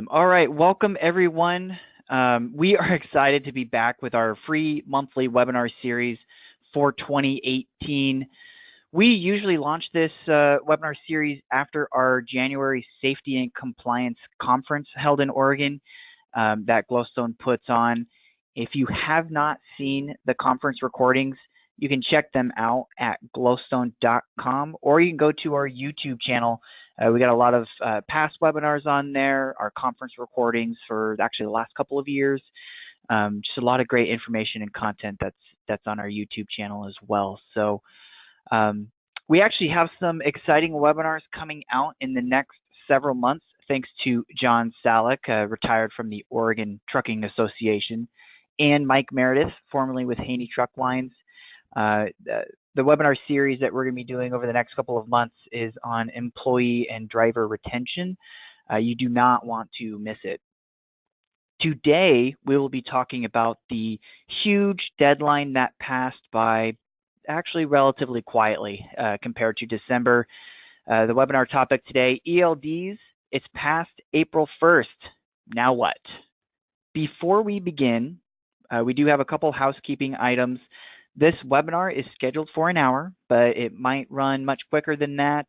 All right, welcome everyone. We are excited to be back with our free monthly webinar series for 2018. We usually launch this webinar series after our January Safety and Compliance Conference held in Oregon that Glowstone puts on. If you have not seen the conference recordings, you can check them out at glowstone.com, or you can go to our YouTube channel. We got a lot of past webinars on there, our conference recordings for actually the last couple of years. Just a lot of great information and content that's on our YouTube channel as well. So we actually have some exciting webinars coming out in the next several months, thanks to John Salek, retired from the Oregon Trucking Association, and Mike Meredith, formerly with Haney Truck Lines. The webinar series that we're going to be doing over the next couple of months is on employee and driver retention. You do not want to miss it. Today, we will be talking about the huge deadline that passed by actually relatively quietly compared to December. The webinar topic today, ELDs, it's past April 1st. Now what? Before we begin, we do have a couple housekeeping items. This webinar is scheduled for an hour, but it might run much quicker than that.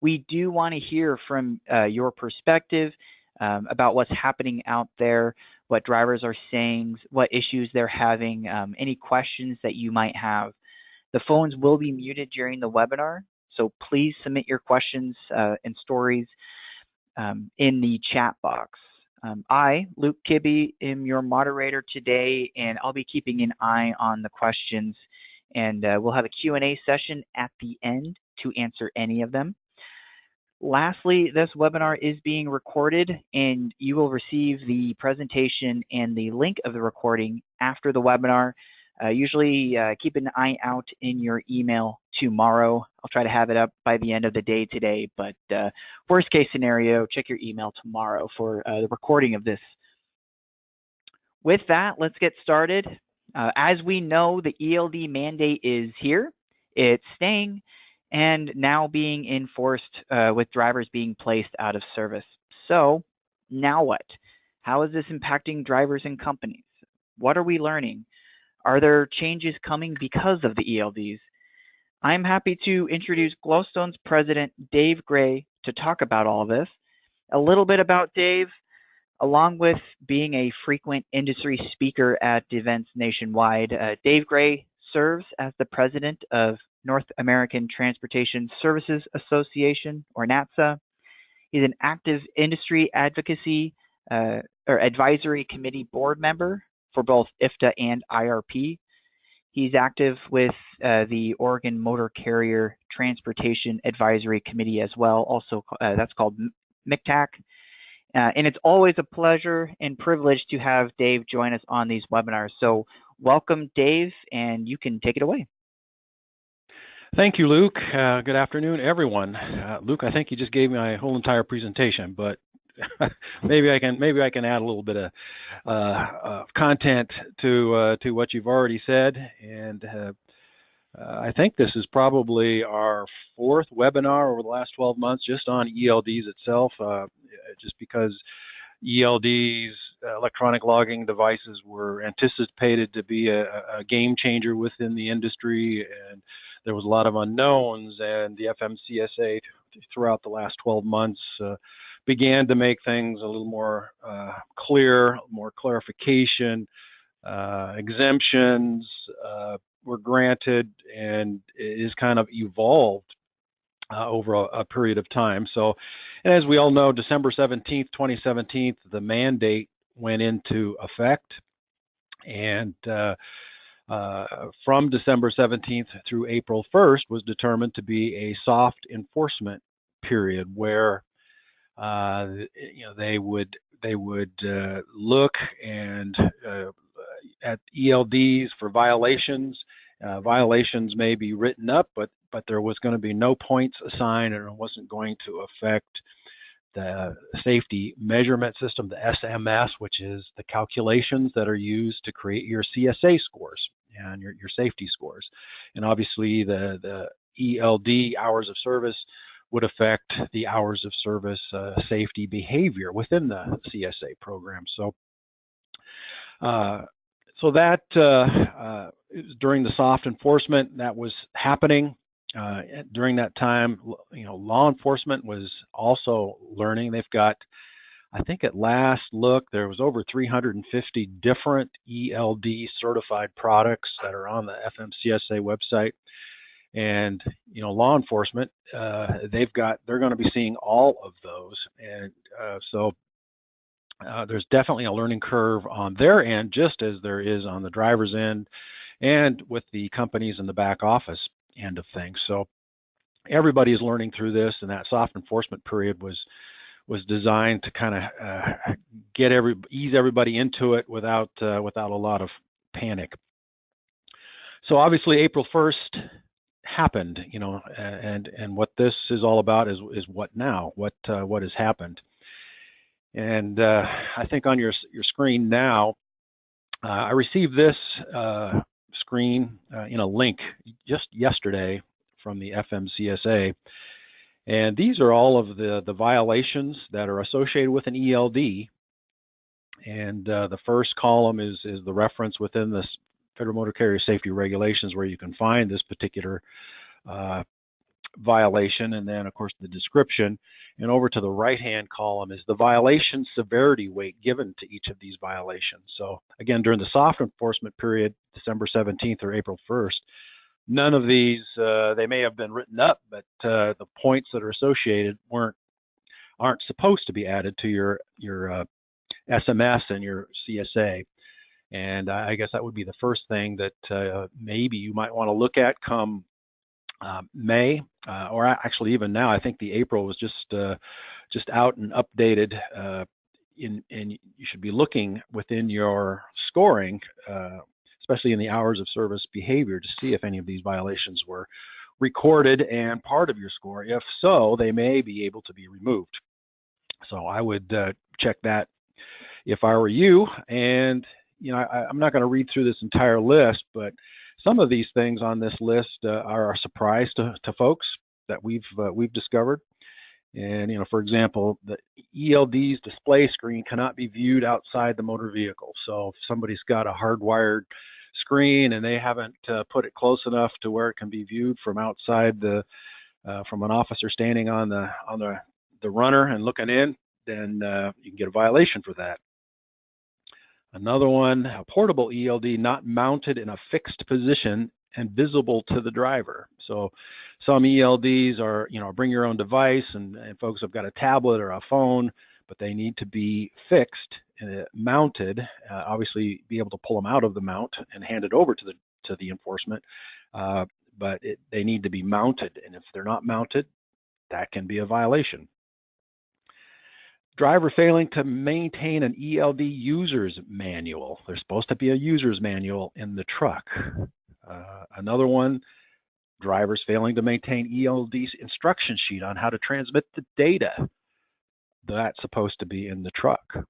We do want to hear from your perspective about what's happening out there, what drivers are saying, what issues they're having, any questions that you might have. The phones will be muted during the webinar, so please submit your questions and stories in the chat box. I, Luke Kibbe, am your moderator today, and I'll be keeping an eye on the questions, and we'll have a Q&A session at the end to answer any of them. Lastly, this webinar is being recorded, and you will receive the presentation and the link of the recording after the webinar. Usually keep an eye out in your email tomorrow. I'll try to have it up by the end of the day today, but worst case scenario, check your email tomorrow for the recording of this. With that, let's get started. As we know, the ELD mandate is here. It's staying and now being enforced with drivers being placed out of service. So now what? How is this impacting drivers and companies? What are we learning? Are there changes coming because of the ELDs? I'm happy to introduce Glowstone's president, Dave Gray, to talk about all of this. A little bit about Dave, along with being a frequent industry speaker at events nationwide, Dave Gray serves as the president of North American Transportation Services Association, or NATSA. He's an active industry advocacy or advisory committee board member for both IFTA and IRP. He's active with the Oregon Motor Carrier Transportation Advisory Committee as well, also that's called MCTAC. And it's always a pleasure and privilege to have Dave join us on these webinars. So welcome, Dave, and you can take it away. Thank you, Luke. Good afternoon, everyone. Luke, I think you just gave me my whole entire presentation, but maybe I can add a little bit of content to what you've already said, and I think this is probably our fourth webinar over the last 12 months just on ELDs itself, just because ELDs, electronic logging devices, were anticipated to be a game changer within the industry, and there was a lot of unknowns, and the FMCSA throughout the last 12 months began to make things a little more clear, more clarification. Exemptions were granted, and it is kind of evolved over a period of time. So, and as we all know, December 17th, 2017, the mandate went into effect, and from December 17th through April 1st was determined to be a soft enforcement period where they would look and at ELDs for violations. Violations may be written up, but there was going to be no points assigned, and it wasn't going to affect the safety measurement system, the SMS, which is the calculations that are used to create your CSA scores and your safety scores. And obviously the ELD hours of service would affect the hours of service safety behavior within the CSA program. So that during the soft enforcement that was happening. During that time, law enforcement was also learning. They've got, I think at last look, there was over 350 different ELD certified products that are on the FMCSA website. And law enforcement, they're going to be seeing all of those, and so there's definitely a learning curve on their end, just as there is on the driver's end, and with the companies in the back office end of things. So everybody is learning through this, and that soft enforcement period was designed to kind of ease everybody into it without a lot of panic. So obviously April 1st happened, and what this is all about is what now, what has happened. And I think on your screen now, I received this screen in a link just yesterday from the FMCSA, and these are all of the violations that are associated with an ELD. And the first column is the reference within the Federal Motor Carrier Safety Regulations where you can find this particular violation, and then of course the description. And over to the right-hand column is the violation severity weight given to each of these violations. So again, during the soft enforcement period, December 17th or April 1st, none of these, they may have been written up, but the points that are associated aren't supposed to be added to your SMS and your CSA. And I guess that would be the first thing that maybe you might want to look at come May, or actually even now. I think the April was just out and updated, and you should be looking within your scoring, especially in the hours of service behavior, to see if any of these violations were recorded and part of your score. If so, they may be able to be removed. So I would check that if I were you. And I'm not going to read through this entire list, but some of these things on this list are a surprise to folks that we've discovered. And for example, the ELD's display screen cannot be viewed outside the motor vehicle. So if somebody's got a hardwired screen and they haven't put it close enough to where it can be viewed from outside from an officer standing on the runner and looking in, then you can get a violation for that. Another one, a portable ELD not mounted in a fixed position and visible to the driver. So some ELDs are, bring your own device, and folks have got a tablet or a phone, but they need to be fixed, mounted, obviously be able to pull them out of the mount and hand it over to the enforcement, but they need to be mounted, and if they're not mounted, that can be a violation. Driver failing to maintain an ELD user's manual. There's supposed to be a user's manual in the truck. Another one, drivers failing to maintain ELD's instruction sheet on how to transmit the data. That's supposed to be in the truck.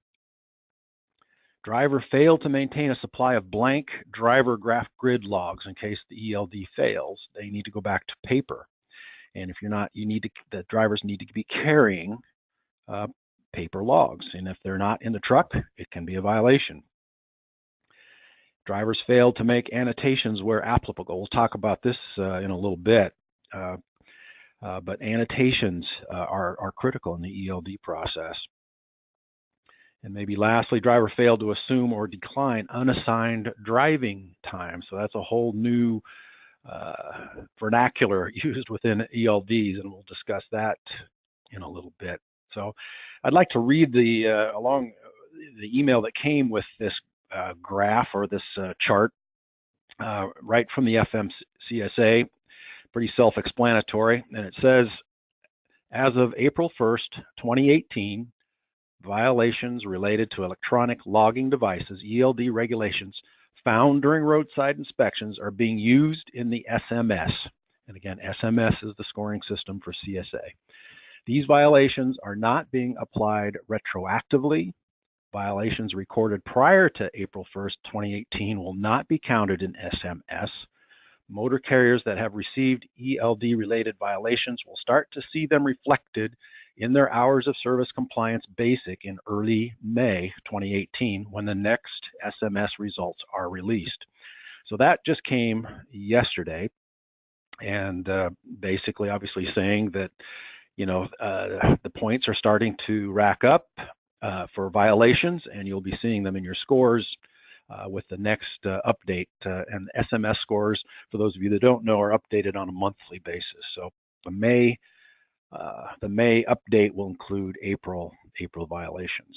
Driver failed to maintain a supply of blank driver graph grid logs in case the ELD fails. They need to go back to paper. And if you're not, the drivers need to be carrying paper logs, and if they're not in the truck, it can be a violation. Drivers failed to make annotations where applicable. We'll talk about this in a little bit, but annotations are critical in the ELD process. And maybe lastly, driver failed to assume or decline unassigned driving time. So that's a whole new vernacular used within ELDs, and we'll discuss that in a little bit. So I'd like to read the email that came with this graph or this chart right from the FMCSA, pretty self-explanatory, and it says, as of April 1st, 2018, violations related to electronic logging devices, ELD regulations, found during roadside inspections are being used in the SMS. And again, SMS is the scoring system for CSA. These violations are not being applied retroactively. Violations recorded prior to April 1st, 2018 will not be counted in SMS, motor carriers that have received ELD-related violations will start to see them reflected in their hours of service compliance basic in early May 2018 when the next SMS results are released. So that just came yesterday, and basically obviously saying that, the points are starting to rack up for violations, and you'll be seeing them in your scores with the next update. And SMS scores, for those of you that don't know, are updated on a monthly basis. So the May update will include April violations.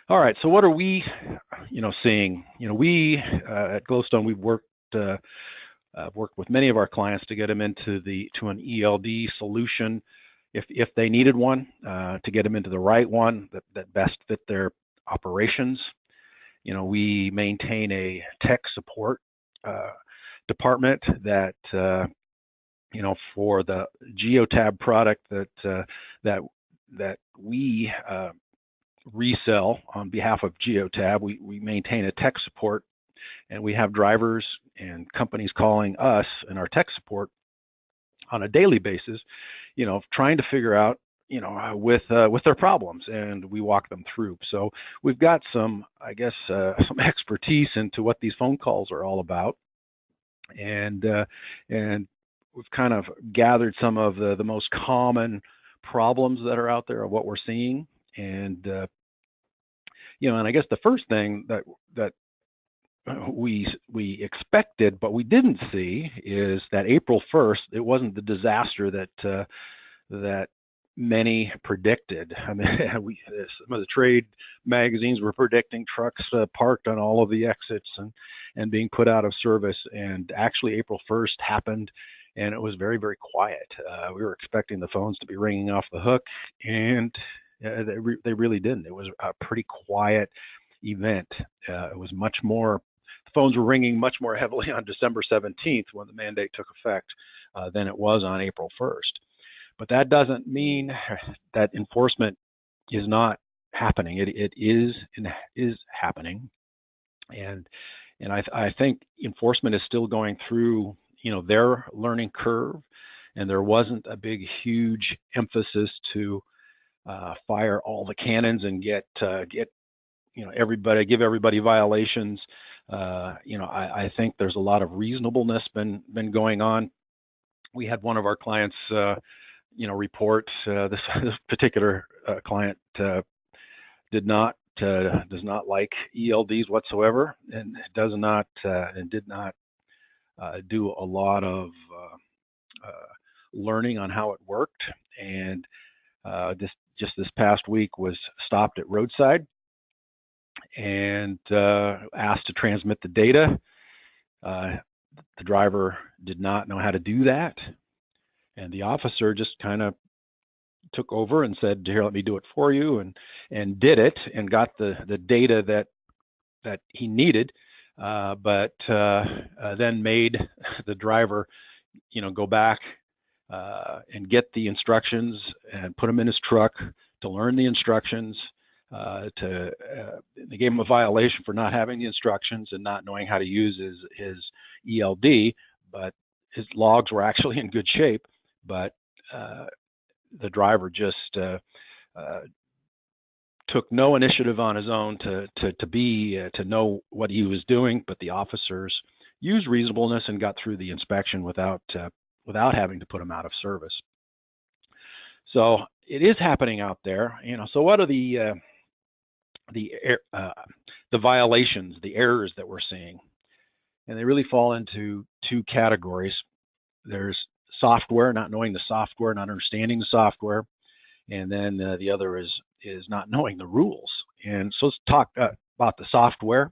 All right, so what are we, seeing? We at Glowstone, we've worked with many of our clients to get them into an ELD solution if they needed one, to get them into the right one that best fit their operations. We maintain a tech support department that for the GeoTab product that we resell on behalf of GeoTab, we maintain a tech support, and we have drivers and companies calling us and our tech support on a daily basis, trying to figure out, with their problems, and we walk them through. So we've got some expertise into what these phone calls are all about, and we've kind of gathered some of the most common problems that are out there of what we're seeing, and and I guess the first thing that we expected, but we didn't see, is that April 1st, it wasn't the disaster that many predicted. I mean, some of the trade magazines were predicting trucks parked on all of the exits and being put out of service. And actually, April 1st happened, and it was very, very quiet. We were expecting the phones to be ringing off the hook, and they really didn't. It was a pretty quiet event. It was much more. The phones were ringing much more heavily on December 17th when the mandate took effect than it was on April 1st. But that doesn't mean that enforcement is not happening. It is happening, and I think enforcement is still going through their learning curve, and there wasn't a big huge emphasis to fire all the cannons and give everybody violations. I think there's a lot of reasonableness been going on. We had one of our clients report this particular client does not like ELDs whatsoever, and did not do a lot of learning on how it worked, and just this past week was stopped at roadside and asked to transmit the data. The driver did not know how to do that, and the officer just kind of took over and said, "Here, let me do it for you," and did it and got the data that he needed, but then made the driver go back and get the instructions and put them in his truck to learn the instructions. They gave him a violation for not having the instructions and not knowing how to use his ELD, but his logs were actually in good shape. But the driver just took no initiative on his own to know what he was doing. But the officers used reasonableness and got through the inspection without having to put him out of service. So it is happening out there. So what are the violations, the errors that we're seeing? And they really fall into two categories. There's software, not knowing the software, not understanding the software, and then the other is not knowing the rules. And so let's talk about the software.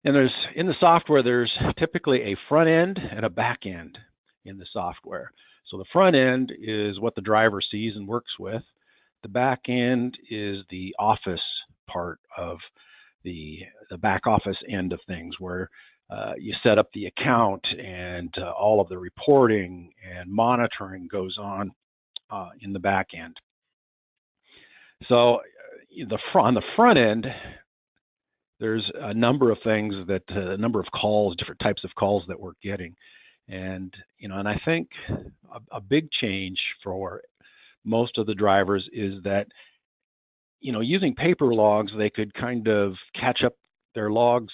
And in the software, there's typically a front end and a back end in the software. So the front end is what the driver sees and works with. The back end is the office part of the back office end of things, where you set up the account and all of the reporting and monitoring goes on in the back end. So on the front end, there's a number of things that, a number of calls, different types of calls that we're getting. And, and I think a big change for most of the drivers is that, using paper logs, they could kind of catch up their logs,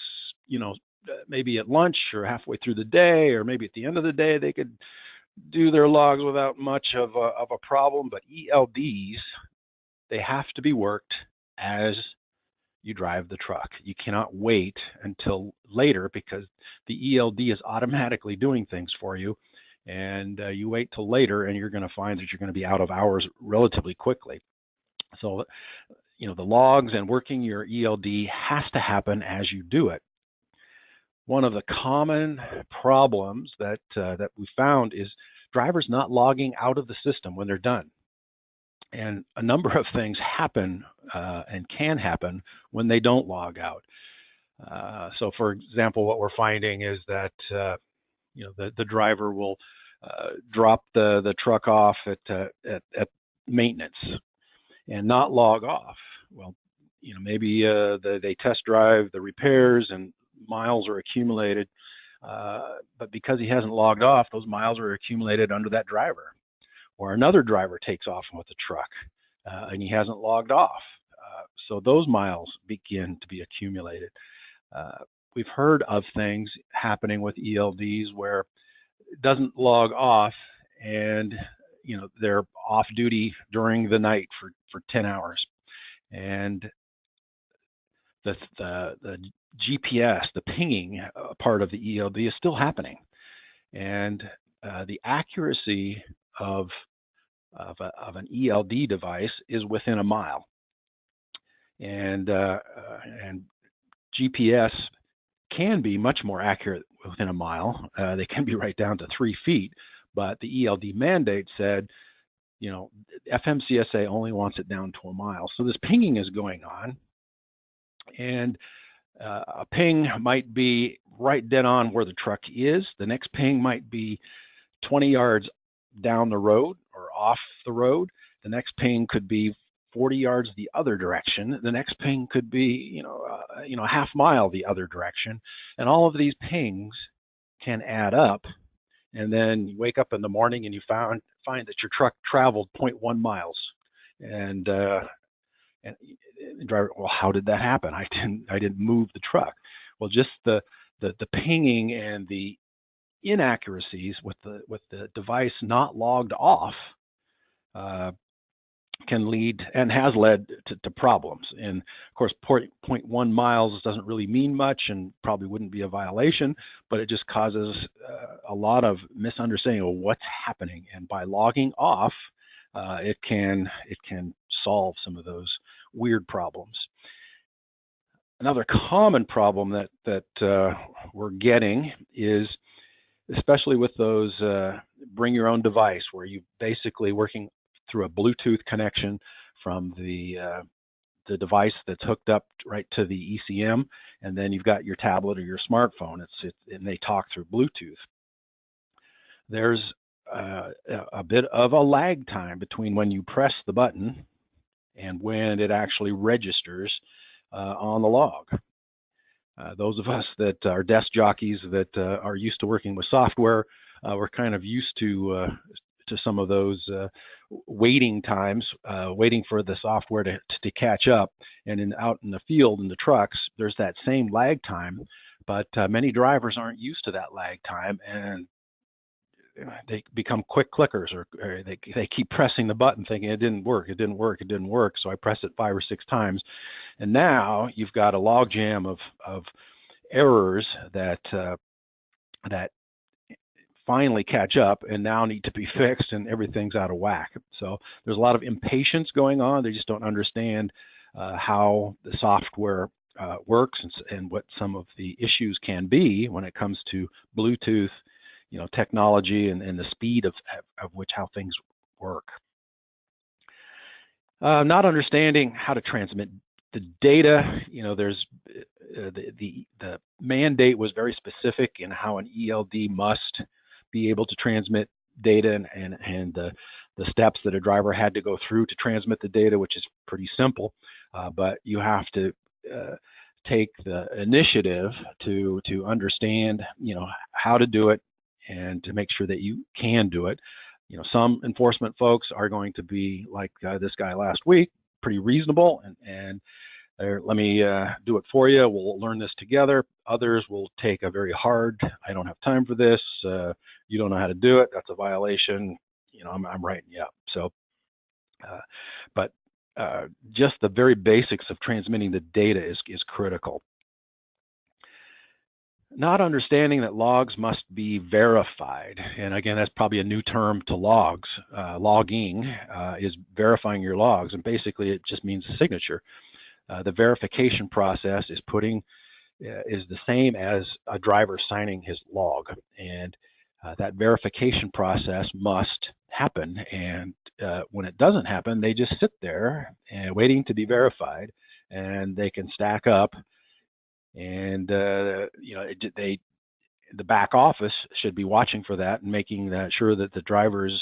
maybe at lunch or halfway through the day, or maybe at the end of the day, they could do their logs without much of a problem. But ELDs, they have to be worked as you drive the truck. You cannot wait until later because the ELD is automatically doing things for you. And you wait till later and you're going to find that you're going to be out of hours relatively quickly. So, the logs and working your ELD has to happen as you do it. One of the common problems that we found is drivers not logging out of the system when they're done. And a number of things happen and can happen when they don't log out. So, for example, what we're finding is that the driver will drop the truck off at maintenance and not log off. Well, maybe they test drive the repairs and miles are accumulated, but because he hasn't logged off, those miles are accumulated under that driver. Or another driver takes off with the truck and he hasn't logged off. So those miles begin to be accumulated. We've heard of things happening with ELDs where it doesn't log off and they're off duty during the night for 10 hours. And the GPS, the pinging part of the ELD is still happening. And the accuracy of an ELD device is within a mile. And GPS can be much more accurate within a mile. They can be right down to 3 feet, but the ELD mandate said, FMCSA only wants it down to a mile. So this pinging is going on, and a ping might be right dead on where the truck is. The next ping might be 20 yards down the road or off the road. The next ping could be 40 yards the other direction. The next ping could be, a half mile the other direction. And all of these pings can add up. And then you wake up in the morning and you find that your truck traveled 0.1 miles. And driver, well, how did that happen? I didn't move the truck. Well, just the pinging and the inaccuracies with the device not logged off can lead and has led to problems. And of course, 0.1 miles doesn't really mean much and probably wouldn't be a violation, but it just causes a lot of misunderstanding of what's happening. And by logging off, it can solve some of those weird problems. Another common problem that we're getting is, especially with those bring your own device, where you basically working through a Bluetooth connection from the device that's hooked up right to the ECM, and then you've got your tablet or your smartphone. And they talk through Bluetooth. There's a bit of a lag time between when you press the button and when it actually registers on the log. Those of us that are desk jockeys that are used to working with software, we're kind of used to some of those waiting times, waiting for the software to catch up. And out in the field in the trucks, there's that same lag time, but many drivers aren't used to that lag time, and they become quick clickers, or they keep pressing the button thinking it didn't work, so I press it 5 or 6 times. And now you've got a log jam of errors that finally catch up and now need to be fixed, and everything's out of whack. So there's a lot of impatience going on. They just don't understand how the software works and what some of the issues can be when it comes to Bluetooth, technology and the speed of which how things work. Not understanding how to transmit the data. There's the mandate was very specific in how an ELD must be able to transmit data and the steps that a driver had to go through to transmit the data, which is pretty simple. But you have to take the initiative to understand, how to do it and to make sure that you can do it. Some enforcement folks are going to be like this guy last week, pretty reasonable, and let me do it for you. We'll learn this together. Others will take a very hard, I don't have time for this. You don't know how to do it. That's a violation. I'm writing you up. So, but just the very basics of transmitting the data is critical. Not understanding that logs must be verified, and again, that's probably a new term to logs. Logging is verifying your logs, and basically it just means signature. The verification process is the same as a driver signing his log, and that verification process must happen. And when it doesn't happen, they just sit there and waiting to be verified, and they can stack up. And the back office should be watching for that and making sure that the drivers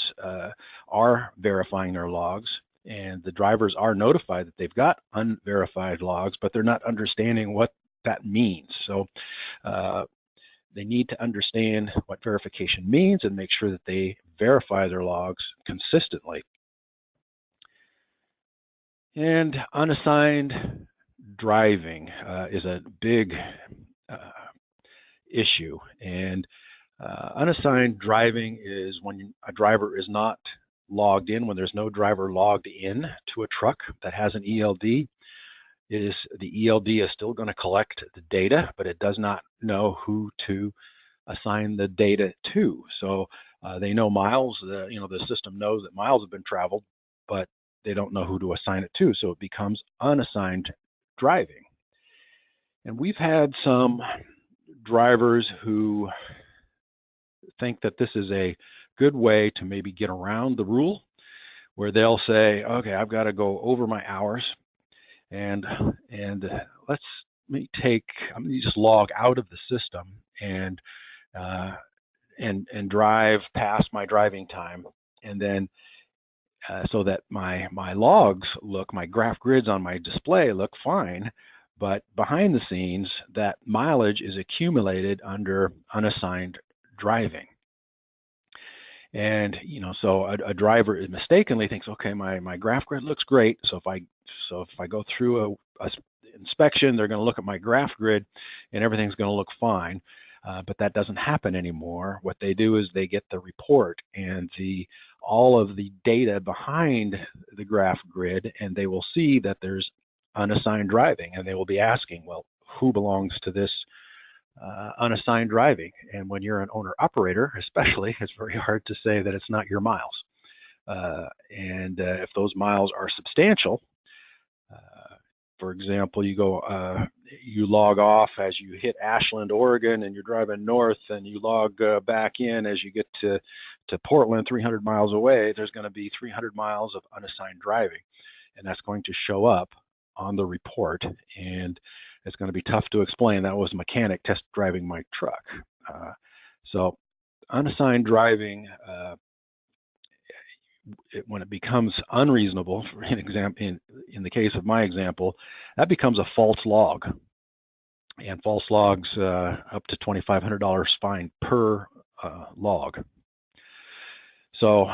are verifying their logs, and the drivers are notified that they've got unverified logs, but they're not understanding what that means. So they need to understand what verification means and make sure that they verify their logs consistently. And unassigned driving is a big issue, and unassigned driving is when a driver is not logged in, when there's no driver logged in to a truck that has an ELD. The ELD is still going to collect the data, but it does not know who to assign the data to. So they know miles, the system knows that miles have been traveled, but they don't know who to assign it to, so it becomes unassigned driving. And we've had some drivers who think that this is a good way to maybe get around the rule, where they'll say, okay, I've got to go over my hours, and let me just log out of the system and drive past my driving time, and then so that my logs my graph grids on my display look fine, but behind the scenes, that mileage is accumulated under unassigned driving. And so a driver mistakenly thinks, okay, my graph grid looks great, so if I go through a inspection, they're going to look at my graph grid and everything's going to look fine. But that doesn't happen anymore. What they do is they get the report and all of the data behind the graph grid, and they will see that there's unassigned driving, and they will be asking, well, who belongs to this unassigned driving? And when you're an owner-operator, especially, it's very hard to say that it's not your miles. And if those miles are substantial, for example, you log off as you hit Ashland, Oregon, and you're driving north, and you log back in as you get to Portland, 300 miles away, there's going to be 300 miles of unassigned driving, and that's going to show up on the report, and it's going to be tough to explain. That was a mechanic test driving my truck. So unassigned driving, when it becomes unreasonable, for an example, in the case of my example, that becomes a false log. And false logs up to $2,500 fine per log. So,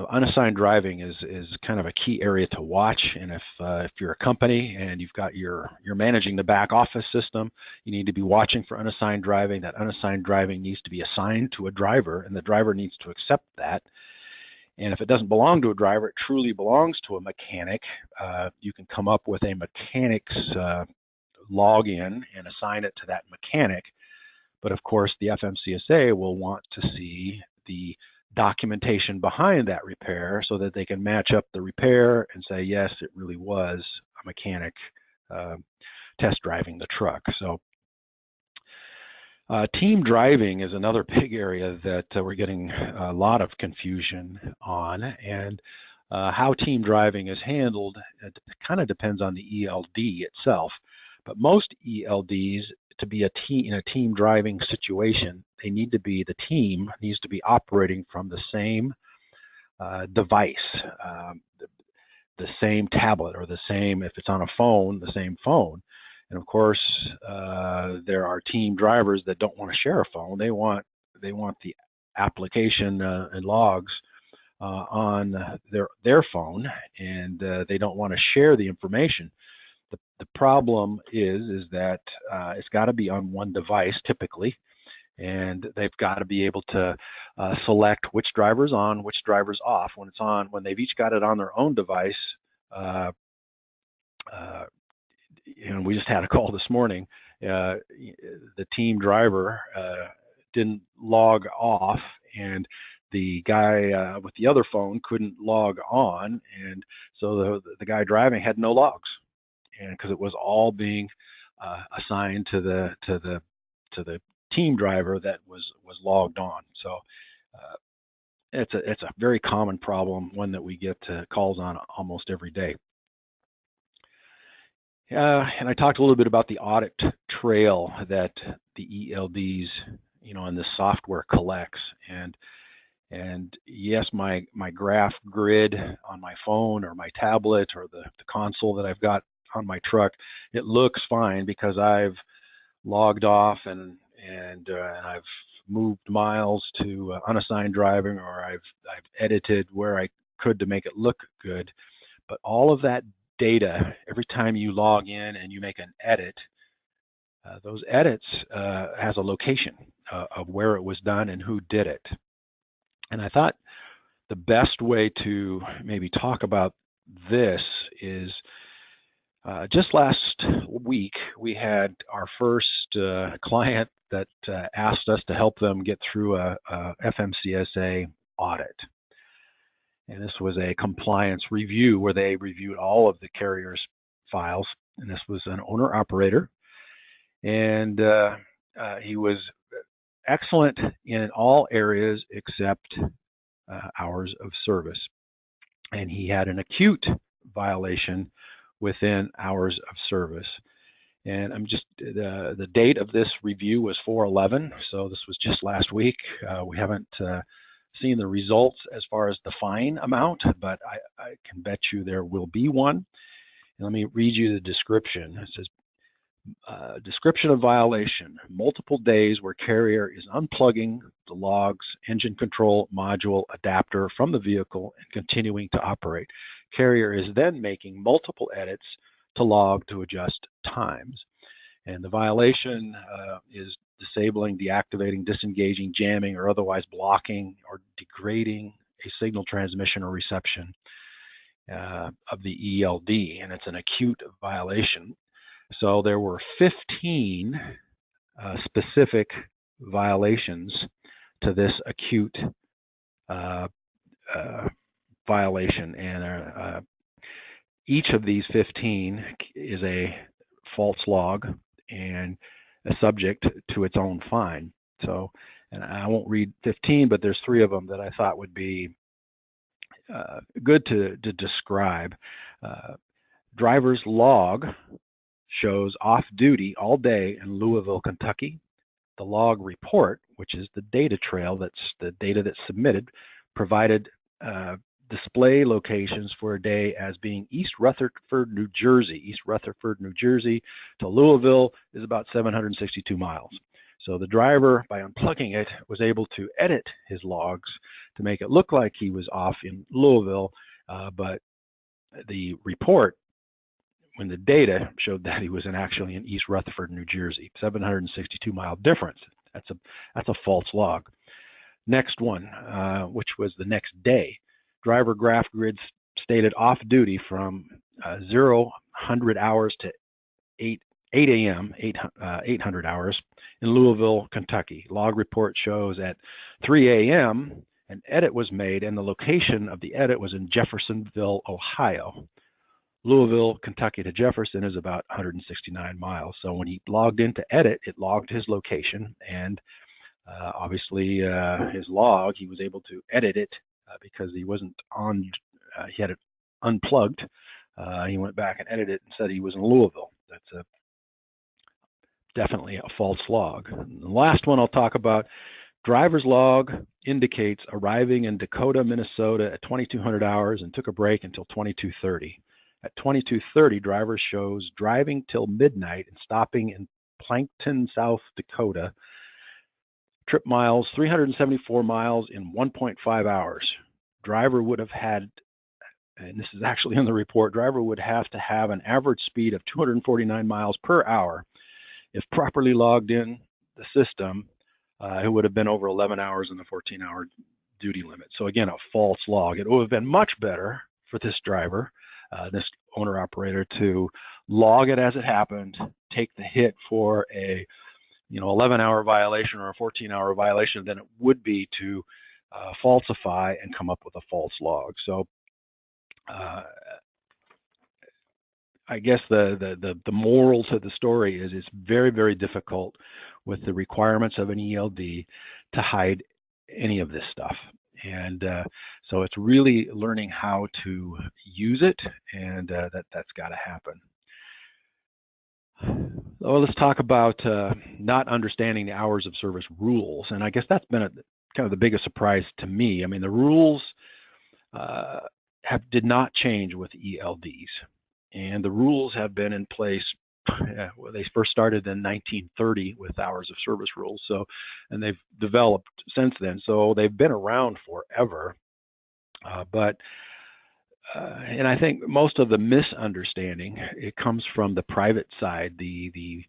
unassigned driving is kind of a key area to watch. And if you're a company and you're managing the back office system, you need to be watching for unassigned driving. That unassigned driving needs to be assigned to a driver, and the driver needs to accept that. And if it doesn't belong to a driver, it truly belongs to a mechanic. You can come up with a mechanic's login and assign it to that mechanic. But of course, the FMCSA will want to see the documentation behind that repair so that they can match up the repair and say, yes, it really was a mechanic test driving the truck. So team driving is another big area that we're getting a lot of confusion on, and how team driving is handled, it kind of depends on the ELD itself. But most ELDs, to be in a team driving situation, the team needs to be operating from the same device. the same tablet, or the same, if it's on a phone, the same phone. And of course, there are team drivers that don't want to share a phone. They want the application and logs on their phone, and they don't want to share the information. The problem is that it's got to be on one device typically, and they've got to be able to select which driver's on, which driver's off. When it's on, when they've each got it on their own device, and we just had a call this morning. The team driver didn't log off, and the guy with the other phone couldn't log on, and so the guy driving had no logs, and because it was all being assigned to the team driver that was logged on. So it's a very common problem, one that we get calls on almost every day. And I talked a little bit about the audit trail that the ELDs, and the software collects. And yes, my graph grid on my phone or my tablet or the console that I've got on my truck, it looks fine because I've logged off and I've moved miles to unassigned driving, or I've edited where I could to make it look good. But all of that data, every time you log in and you make an edit, those edits has a location of where it was done and who did it. And I thought the best way to maybe talk about this is just last week we had our first client that asked us to help them get through a FMCSA audit. And this was a compliance review where they reviewed all of the carrier's files. And this was an owner-operator. And he was excellent in all areas except hours of service. And he had an acute violation within hours of service. And I'm just, the date of this review was 4/11, so this was just last week. We haven't seen the results as far as the fine amount, but I can bet you there will be one. And let me read you the description. It says, description of violation: multiple days where carrier is unplugging the logs, engine control module adapter from the vehicle and continuing to operate. Carrier is then making multiple edits to log to adjust times. And the violation is disabling, deactivating, disengaging, jamming, or otherwise blocking or degrading a signal transmission or reception of the ELD, and it's an acute violation. So there were 15 specific violations to this acute violation, and each of these 15 is a false log and subject to its own fine. So, and I won't read 15, but there's 3 of them that I thought would be good to describe. Driver's log shows off duty all day in Louisville, Kentucky. The log report, which is the data trail, that's the data that's submitted, provided display locations for a day as being East Rutherford, New Jersey. East Rutherford, New Jersey to Louisville is about 762 miles. So the driver, by unplugging it, was able to edit his logs to make it look like he was off in Louisville, but the report, when the data showed that he was actually in East Rutherford, New Jersey, 762-mile difference. That's a false log. Next one, which was the next day. Driver graph grid stated off duty from 0-100 hours to 8 a.m., 800 hours in Louisville, Kentucky. Log report shows at 3 a.m. an edit was made, and the location of the edit was in Jeffersonville, Ohio. Louisville, Kentucky to Jefferson is about 169 miles. So when he logged in to edit, it logged his location, and obviously his log, he was able to edit it because he wasn't on, he had it unplugged. He went back and edited it and said he was in Louisville. That's definitely a false log. And the last one I'll talk about, driver's log indicates arriving in Dakota, Minnesota at 2200 hours and took a break until 2230. At 2230, driver shows driving till midnight and stopping in Plankton, South Dakota. Trip miles, 374 miles in 1.5 hours. Driver would have had, and this is actually in the report, driver would have to have an average speed of 249 miles per hour. If properly logged in the system, it would have been over 11 hours in the 14-hour duty limit. So again, a false log. It would have been much better for this driver, this owner-operator, to log it as it happened, take the hit for a 11-hour violation or a 14-hour violation than it would be to falsify and come up with a false log. So I guess the moral to the story is it's very, very difficult with the requirements of an ELD to hide any of this stuff. And so it's really learning how to use it, and that's got to happen. Well, let's talk about not understanding the hours of service rules. And I guess that's been kind of the biggest surprise to me. I mean, the rules did not change with ELDs. And the rules have been in place. Well, they first started in 1930 with hours of service rules. So, and they've developed since then. So they've been around forever. And I think most of the misunderstanding, it comes from the private side, the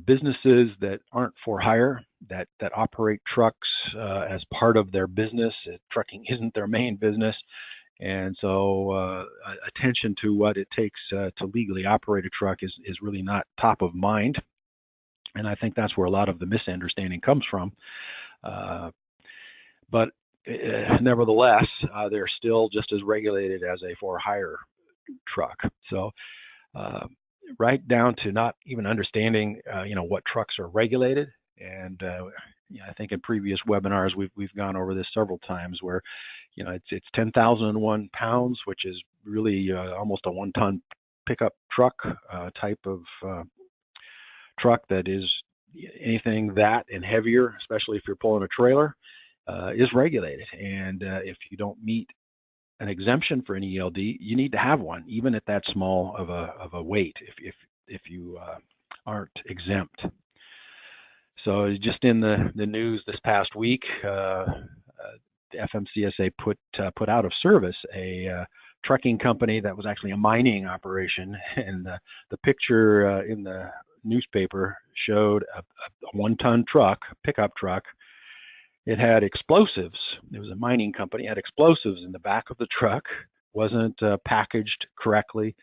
businesses that aren't for hire, that operate trucks as part of their business. Trucking isn't their main business. And so attention to what it takes to legally operate a truck is really not top of mind. And I think that's where a lot of the misunderstanding comes from. But nevertheless, they're still just as regulated as a for-hire truck. So right down to not even understanding, what trucks are regulated. And I think in previous webinars we've gone over this several times, where it's 10,001 pounds, which is really almost a 1-ton pickup truck type of truck that is anything that and heavier, especially if you're pulling a trailer, is regulated. And if you don't meet an exemption for an ELD, you need to have one, even at that small of a weight, if you aren't exempt. So just in the news this past week, the FMCSA put out of service a trucking company that was actually a mining operation, and the picture in the newspaper showed a 1-ton truck, pickup truck. It had explosives. It was a mining company. It had explosives in the back of the truck. Wasn't packaged correctly.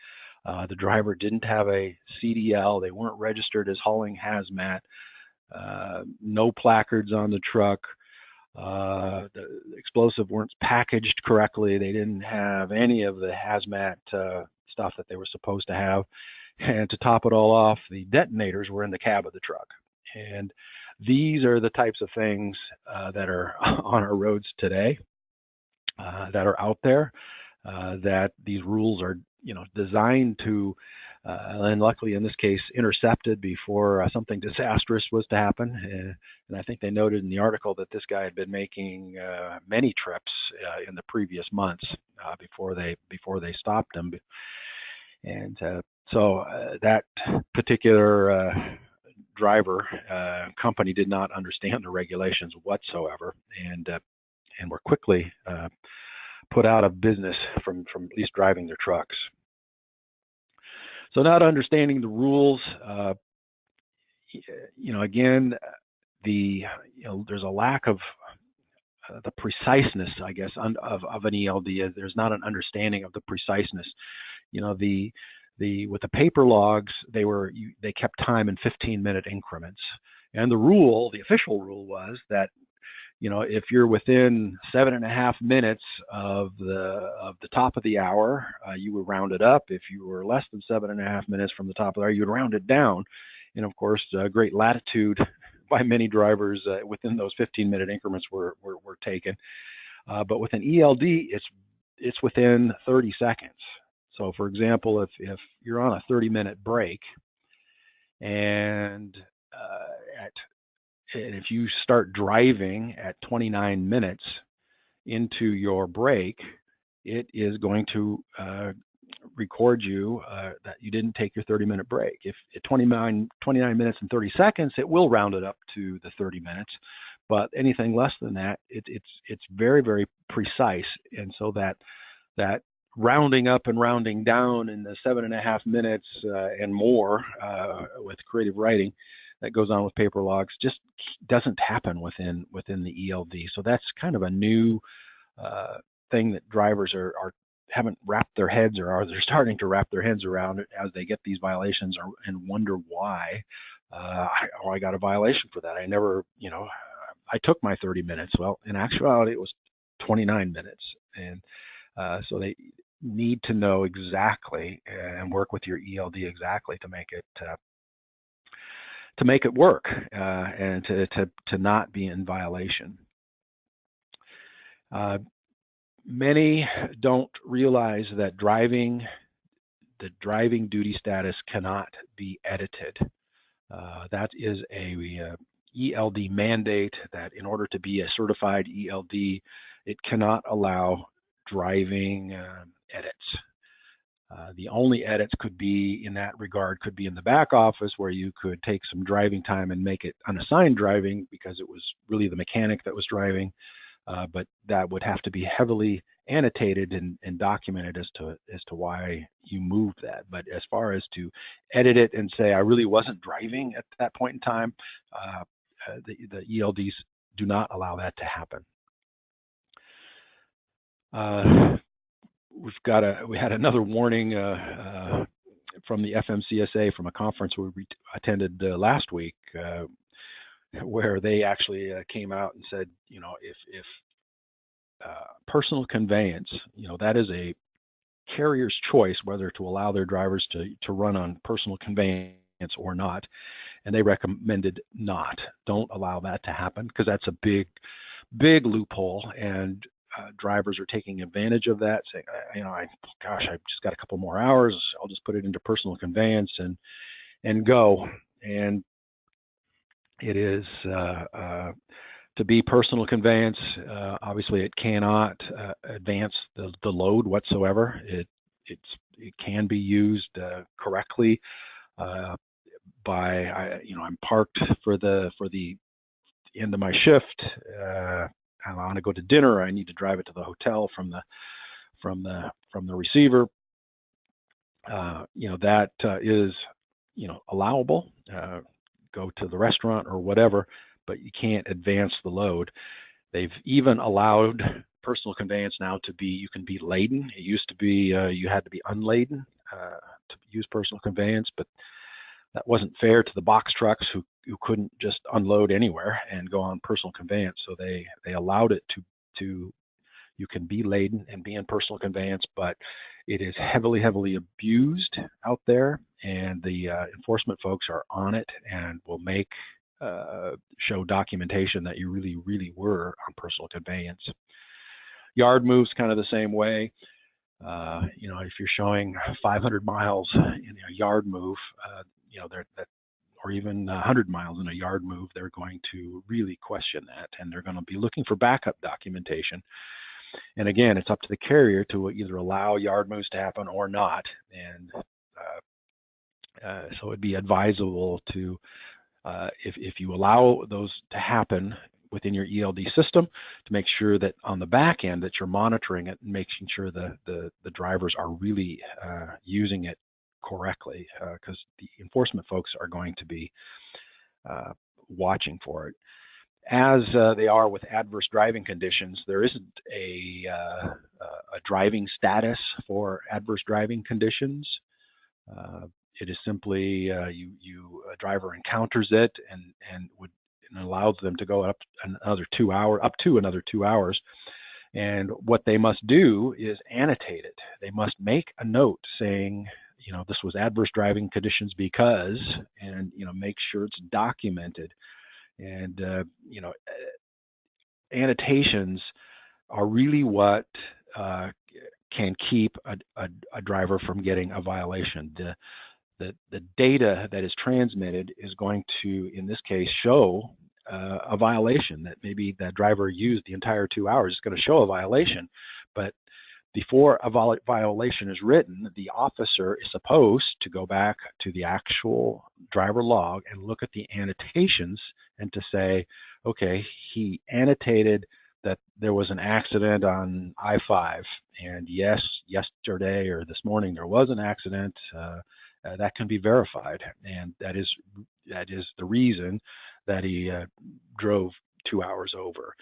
The driver didn't have a CDL. They weren't registered as hauling hazmat. No placards on the truck. The explosive weren't packaged correctly. They didn't have any of the hazmat stuff that they were supposed to have. And to top it all off, the detonators were in the cab of the truck. And these are the types of things that are on our roads today, that are out there, that these rules are, designed to, and luckily in this case, intercepted before something disastrous was to happen. And I think they noted in the article that this guy had been making many trips in the previous months before they stopped him. And so that particular driver company did not understand the regulations whatsoever, and were quickly put out of business from at least driving their trucks. So not understanding the rules, again, there's a lack of the preciseness, I guess, of an ELD. There's not an understanding of the preciseness. With the paper logs, they kept time in 15-minute increments, and the official rule was that if you're within 7.5 minutes of the top of the hour, you would round it up. If you were less than 7.5 minutes from the top of the hour, you would round it down. And of course, great latitude by many drivers within those 15-minute increments were taken. But with an ELD, it's within 30 seconds. So, for example, if you're on a 30-minute break, and if you start driving at 29 minutes, into your break, it is going to record you that you didn't take your 30-minute break. If at 29 minutes and 30 seconds, it will round it up to the 30 minutes. But anything less than that, it's very, very precise. And so that rounding up and rounding down in the 7.5 minutes and more with creative writing that goes on with paper logs just doesn't happen within the ELD. So that's kind of a new thing that drivers haven't wrapped their heads, or they're starting to wrap their heads around it as they get these violations and wonder why I got a violation for that. I never, I took my 30 minutes. Well, in actuality, it was 29 minutes. And so they need to know exactly and work with your ELD exactly to make it work and to not be in violation. Many don't realize that the driving duty status cannot be edited. That is a ELD mandate that in order to be a certified ELD, it cannot allow driving edits. The only edits could be in that regard could be in the back office, where you could take some driving time and make it unassigned driving because it was really the mechanic that was driving. But that would have to be heavily annotated and documented as to why you moved that. But as far as to edit it and say I really wasn't driving at that point in time, the ELDs do not allow that to happen. We had another warning from the FMCSA from a conference we attended last week, where they actually came out and said, if personal conveyance, that is a carrier's choice whether to allow their drivers to run on personal conveyance or not, and they recommended not. Don't allow that to happen because that's a big loophole, and drivers are taking advantage of that, saying, I've just got a couple more hours, I'll just put it into personal conveyance and go. And it is to be personal conveyance. Obviously, it cannot advance the load whatsoever. It can be used correctly by I'm parked for the end of my shift. I want to go to dinner. I need to drive it to the hotel from the receiver. That is allowable. Go to the restaurant or whatever, but you can't advance the load. They've even allowed personal conveyance now to be, you can be laden. It used to be you had to be unladen to use personal conveyance, but that wasn't fair to the box trucks who couldn't just unload anywhere and go on personal conveyance. So they allowed it to you can be laden and be in personal conveyance, but it is heavily abused out there, and the enforcement folks are on it and will show documentation that you really were on personal conveyance. Yard moves kind of the same way. If you're showing 500 miles in a yard move, or even 100 miles in a yard move, they're going to really question that, and they're going to be looking for backup documentation. And again, it's up to the carrier to either allow yard moves to happen or not. And so it'd be advisable to, if you allow those to happen within your ELD system, to make sure that on the back end that you're monitoring it and making sure the drivers are really using it correctly, because the enforcement folks are going to be watching for it. As they are with adverse driving conditions, there isn't a driving status for adverse driving conditions. It is simply a driver encounters it and allows them to go up to another 2 hours. And what they must do is annotate it. They must make a note saying, this was adverse driving conditions because, and make sure it's documented. And annotations are really what can keep a driver from getting a violation. The data that is transmitted is going to, in this case, show a violation, that maybe that driver used the entire 2 hours. It's going to show a violation, but before a violation is written, the officer is supposed to go back to the actual driver log and look at the annotations and to say, okay, he annotated that there was an accident on I-5, and yes, yesterday or this morning there was an accident. That can be verified, and that is the reason that he drove 2 hours over.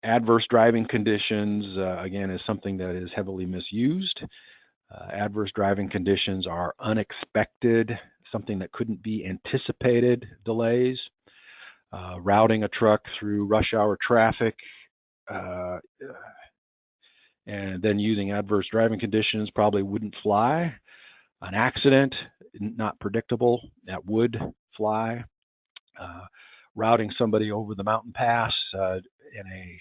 Adverse driving conditions, again, is something that is heavily misused. Adverse driving conditions are unexpected, something that couldn't be anticipated delays. Routing a truck through rush hour traffic, and then using adverse driving conditions probably wouldn't fly. An accident, not predictable, that would fly. Routing somebody over the mountain pass in a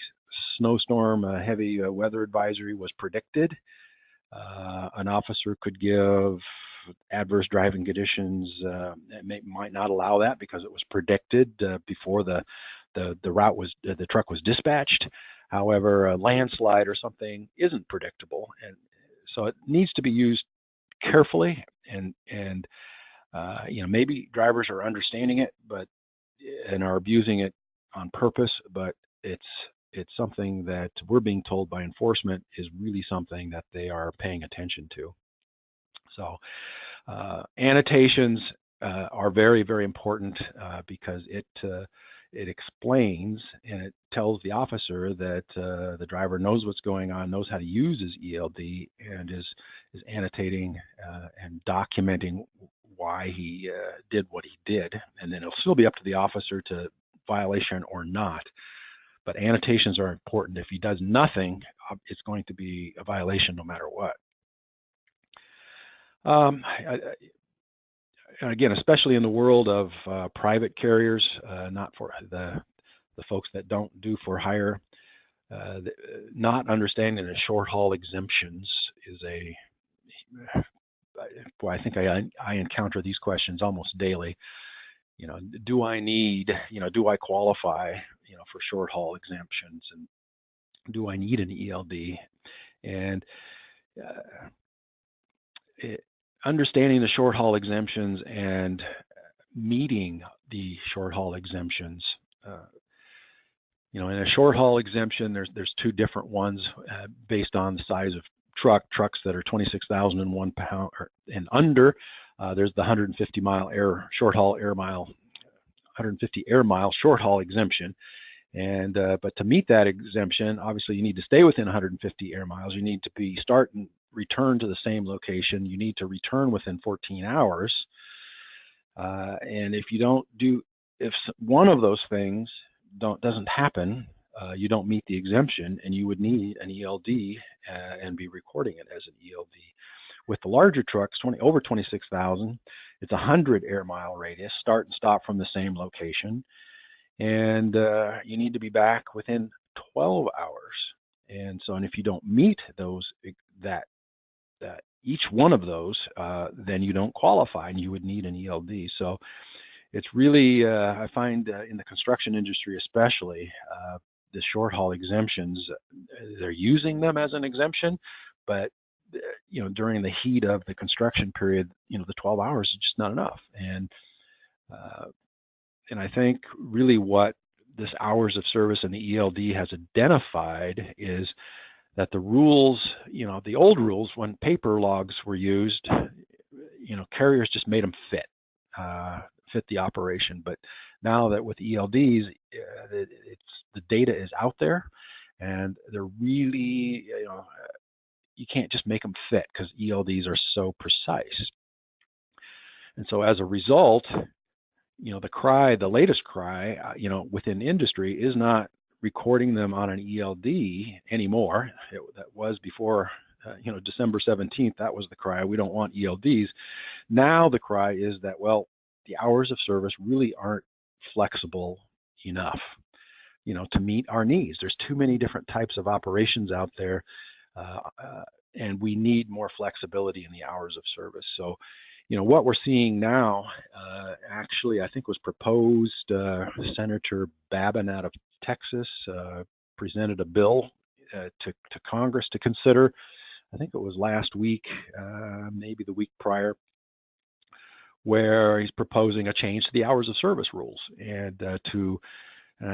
snowstorm, a heavy weather advisory was predicted. An officer could give adverse driving conditions. Might not allow that because it was predicted before the truck was dispatched. However, a landslide or something isn't predictable, and so it needs to be used carefully. And maybe drivers are understanding it, and are abusing it on purpose, but it's something that we're being told by enforcement is really something that they are paying attention to. So annotations are very, very important because it explains and it tells the officer that the driver knows what's going on, knows how to use his ELD, and is annotating and documenting why he did what he did. And then it'll still be up to the officer to violation or not. But annotations are important. If he does nothing, it's going to be a violation no matter what. Again, especially in the world of private carriers, not for the folks that don't do for hire, not understanding the short haul exemptions is I think I encounter these questions almost daily. Do I need, do I qualify, for short haul exemptions, and do I need an ELD? And understanding the short haul exemptions and meeting the short haul exemptions. In a short haul exemption, there's two different ones based on the size of trucks that are 26,001 pound and under. There's the 150 air mile short haul exemption. And but to meet that exemption, obviously you need to stay within 150 air miles. You need to start and return to the same location. You need to return within 14 hours. And if one of those things doesn't happen, you don't meet the exemption, and you would need an ELD and be recording it as an ELD. With the larger trucks, over 26,000, it's 100 air mile radius, start and stop from the same location. And you need to be back within 12 hours. And if you don't meet each one of those, then you don't qualify, and you would need an ELD. So it's really, I find in the construction industry especially, the short haul exemptions, they're using them as an exemption, but during the heat of the construction period, the 12 hours is just not enough. And I think really what this hours of service and the ELD has identified is that the rules, the old rules, when paper logs were used, carriers just made them fit the operation. But now that with ELDs, the data is out there, and they're really, you can't just make them fit because ELDs are so precise. And so as a result, the latest cry, within industry is not recording them on an ELD anymore. That was before, December 17th, that was the cry. We don't want ELDs. Now the cry is that, the hours of service really aren't flexible enough, to meet our needs. There's too many different types of operations out there, and we need more flexibility in the hours of service. So what we're seeing now, actually, I think was proposed. Senator Babin out of Texas presented a bill to Congress to consider. I think it was last week, maybe the week prior, where he's proposing a change to the hours of service rules, and I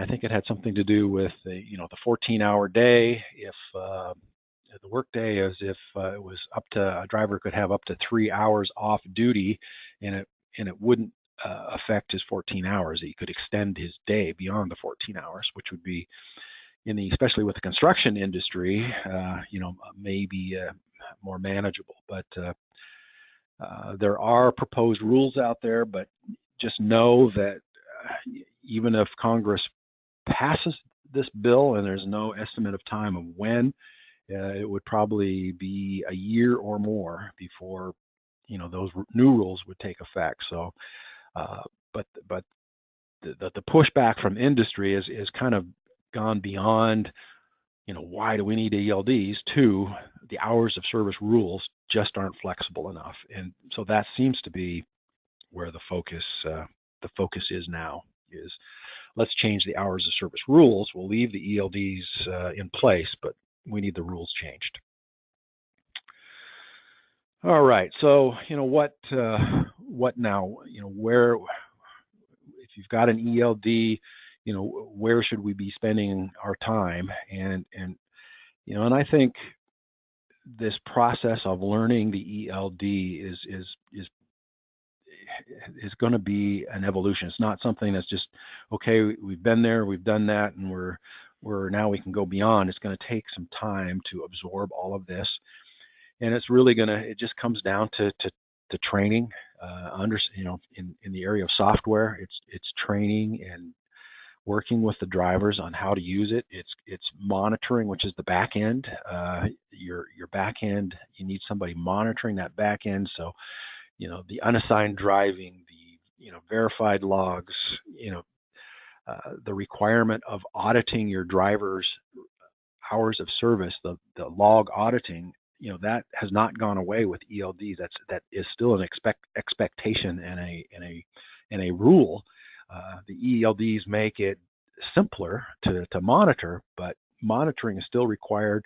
think it had something to do with the 14-hour day. If the workday is if it was up to a driver could have up to 3 hours off duty, and it wouldn't affect his 14 hours. He could extend his day beyond the 14 hours, which would be especially with the construction industry, maybe more manageable. But there are proposed rules out there, but just know that even if Congress passes this bill, and there's no estimate of time of when, it would probably be a year or more before those new rules would take effect. So, but the pushback from industry is kind of gone beyond why do we need ELDs to the hours of service rules just aren't flexible enough, and so that seems to be where the focus is now. Is let's change the hours of service rules. We'll leave the ELDs in place, but we need the rules changed. All right. So what now? Where, if you've got an ELD, where should we be spending our time? And I think this process of learning the ELD is going to be an evolution. It's not something that's just, okay, we've been there, we've done that, and we're now we can go beyond. It's going to take some time to absorb all of this, and it's really it just comes down to training. In the area of software, it's training and working with the drivers on how to use it. It's monitoring, which is the back end. Your back end, you need somebody monitoring that back end. So, the unassigned driving, the verified logs, the requirement of auditing your driver's hours of service, the log auditing, that has not gone away with ELDs. That is still an expectation and a rule. The ELDs make it simpler to monitor, but monitoring is still required.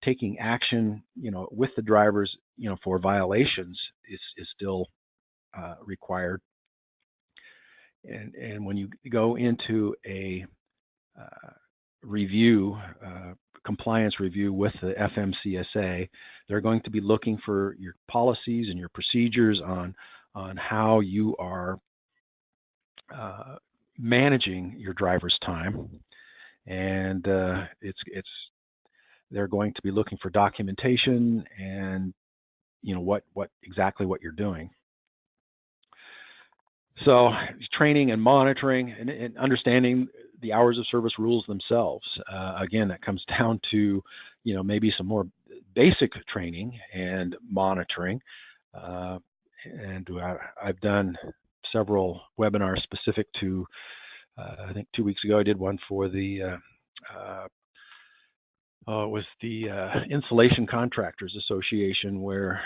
Taking action, with the drivers, for violations is still required. And when you go into a review, compliance review with the FMCSA, they're going to be looking for your policies and your procedures on how you are managing your driver's time, and they're going to be looking for documentation and what you're doing. So training and monitoring and understanding the hours of service rules themselves. Again, that comes down to maybe some more basic training and monitoring. And I've done several webinars specific to. I think 2 weeks ago I did one for the Insulation Contractors Association, where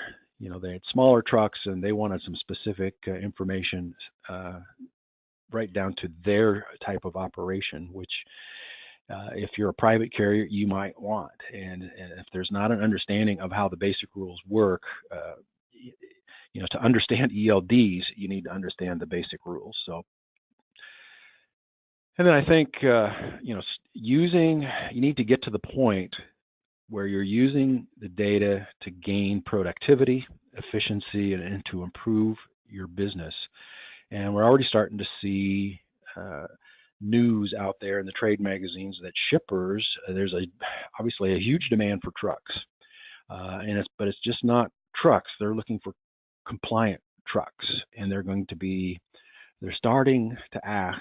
they had smaller trucks and they wanted some specific information right down to their type of operation, which if you're a private carrier you might want, and if there's not an understanding of how the basic rules work, to understand ELDs you need to understand the basic rules. So. And then I think, you need to get to the point where you're using the data to gain productivity, efficiency, and to improve your business. And we're already starting to see news out there in the trade magazines that shippers, there's obviously a huge demand for trucks. But it's just not trucks. They're looking for compliant trucks, and they're starting to ask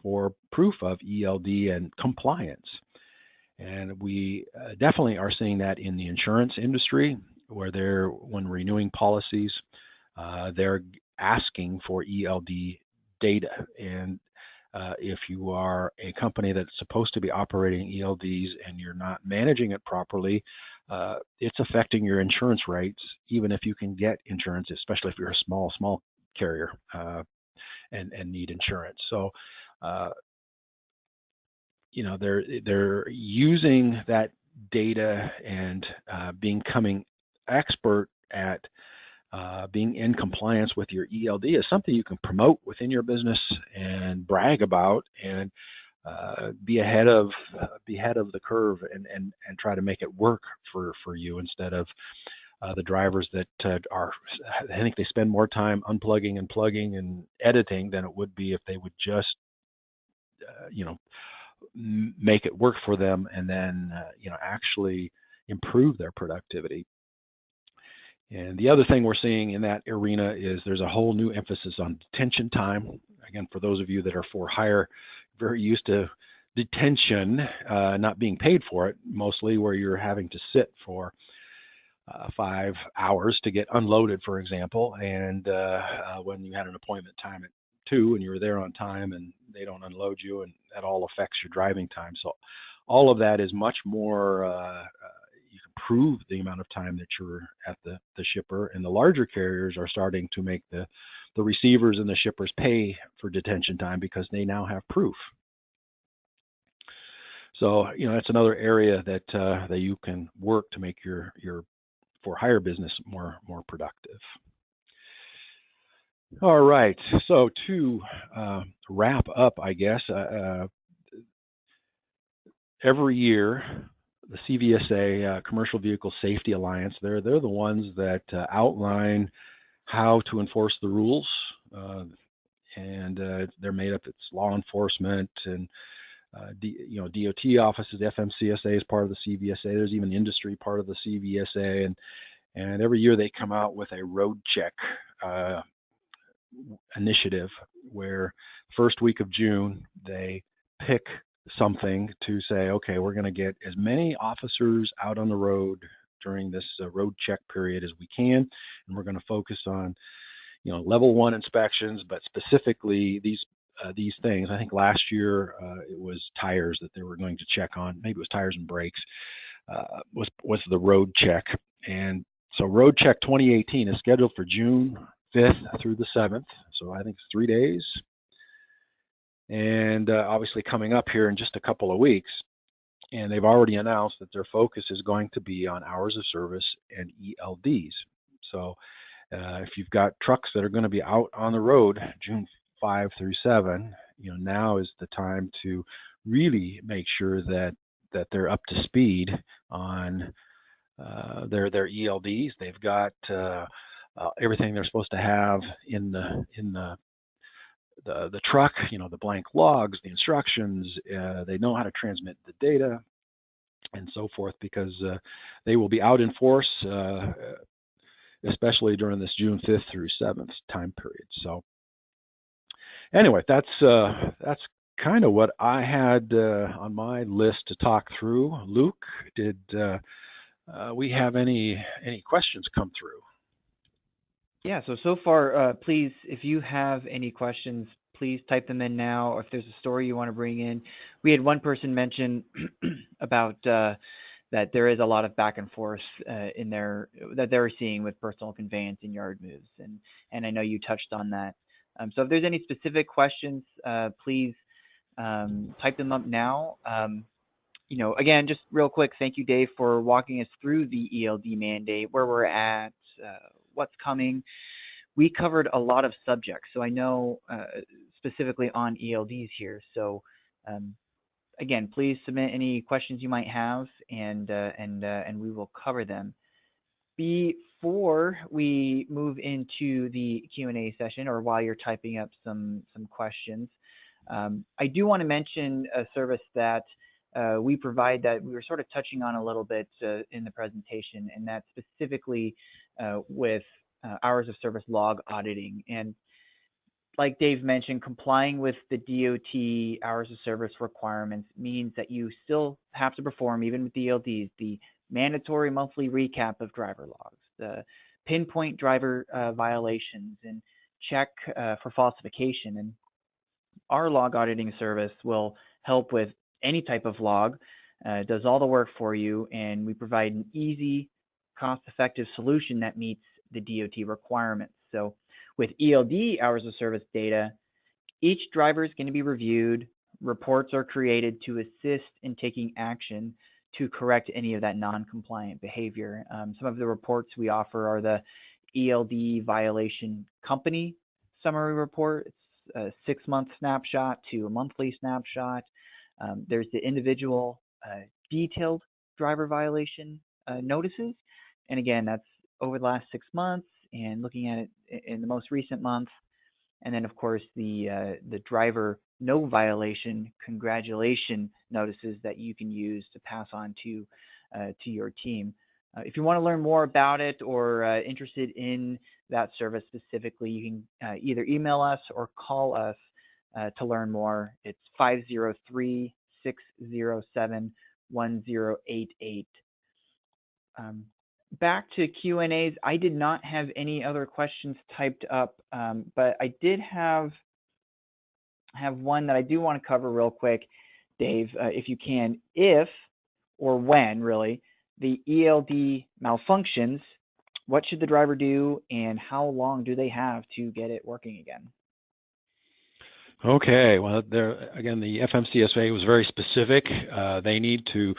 for proof of ELD and compliance. And we definitely are seeing that in the insurance industry, where when renewing policies, they're asking for ELD data. And if you are a company that's supposed to be operating ELDs and you're not managing it properly, it's affecting your insurance rates, even if you can get insurance, especially if you're a small carrier and need insurance. So, they're using that data and becoming expert at being in compliance with your ELD is something you can promote within your business and brag about, and be ahead of the curve, and try to make it work for you, instead of the drivers that I think they spend more time unplugging and plugging and editing than it would be if they would just make it work for them, and then actually improve their productivity. And the other thing we're seeing in that arena is there's a whole new emphasis on detention time. Again, for those of you that are for hire, very used to detention, not being paid for it, mostly, where you're having to sit for 5 hours to get unloaded, for example, and when you had an appointment time at 2 and you were there on time and they don't unload you, and that all affects your driving time. So all of that is much more, you can prove the amount of time that you're at the shipper, and the larger carriers are starting to make the receivers and the shippers pay for detention time because they now have proof. So, that's another area that you can work to make your for hire business more productive. All right. So to wrap up, I guess, every year the CVSA, Commercial Vehicle Safety Alliance, they're the ones that outline how to enforce the rules, and they're made up. It's law enforcement and DOT offices. FMCSA is part of the CVSA. There's even industry part of the CVSA, and every year they come out with a road check initiative, where first week of June they pick something to say, okay, we're going to get as many officers out on the road during this road check period as we can, and we're going to focus on level 1 inspections, but specifically these things. I think last year it was tires that they were going to check on. Maybe it was tires and brakes. Was the road check. And so road check 2018 is scheduled for June 5th through the 7th. So I think it's 3 days. And obviously coming up here in just a couple of weeks. And they've already announced that their focus is going to be on hours of service and ELDs. So if you've got trucks that are going to be out on the road June 5 through 7, now is the time to really make sure that they're up to speed on their ELDs. They've got everything they're supposed to have in the truck, the blank logs, the instructions. They know how to transmit the data and so forth, because they will be out in force, especially during this June 5th through 7th time period. So anyway, that's kind of what I had on my list to talk through. Luke, did we have any questions come through? Yeah, so far, please, if you have any questions, please type them in now, or if there's a story you want to bring in. We had one person mention about that there is a lot of back and forth in there that they're seeing with personal conveyance and yard moves, and I know you touched on that. So if there's any specific questions, please type them up now. Again, just real quick, thank you, Dave, for walking us through the ELD mandate, where we're at, what's coming. We covered a lot of subjects, so I know specifically on ELDs here. So again, please submit any questions you might have, and we will cover them. Before we move into the Q&A session, or while you're typing up some questions, I do want to mention a service that we provide that we were sort of touching on a little bit in the presentation, and that's specifically with hours of service log auditing. And like Dave mentioned, complying with the DOT hours of service requirements means that you still have to perform, even with the ELDs, the mandatory monthly recap of driver logs, the pinpoint driver violations, and check for falsification. And our log auditing service will help with any type of log, It does all the work for you, and we provide an easy, cost-effective solution that meets the DOT requirements. So with ELD hours of service data, each driver is going to be reviewed. Reports are created to assist in taking action to correct any of that non-compliant behavior. Some of the reports we offer are the ELD violation company summary report. It's a 6-month snapshot to a monthly snapshot. There's the individual detailed driver violation notices. And again, that's over the last 6 months and looking at it in the most recent month. And then, of course, the driver no violation congratulation notices that you can use to pass on to your team. If you want to learn more about it or interested in that service specifically, you can either email us or call us to learn more. It's 503-607-1088. Back to Q&As. I did not have any other questions typed up, but I did have one that I do want to cover real quick, Dave, if you can. If or when, really, the ELD malfunctions, what should the driver do, and how long do they have to get it working again? Okay, well, again, the FMCSA was very specific. They need to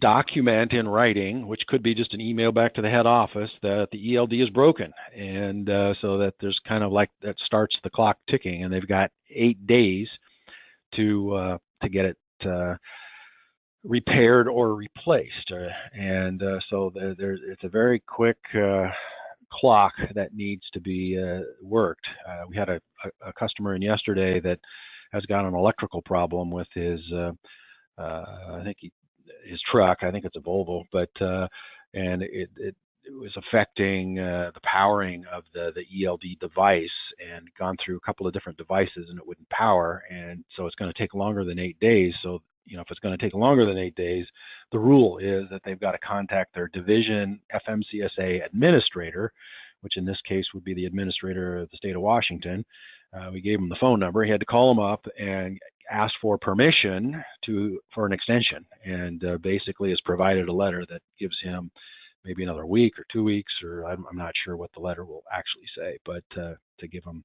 document in writing, which could be just an email back to the head office, that the ELD is broken, and so that there's kind of like that starts the clock ticking, and they've got 8 days to get it repaired or replaced, and so it's a very quick clock that needs to be worked. We had a customer in yesterday that has got an electrical problem with his I think his truck. I think it's a Volvo, but and it was affecting the powering of the ELD device, and gone through a couple of different devices, and it wouldn't power, and so it's going to take longer than 8 days. So if it's going to take longer than 8 days, the rule is that they've got to contact their division FMCSA administrator, which in this case would be the administrator of the state of Washington. We gave him the phone number. He had to call him up and ask for permission for an extension, and basically has provided a letter that gives him maybe another week or 2 weeks, or I'm not sure what the letter will actually say, but to give him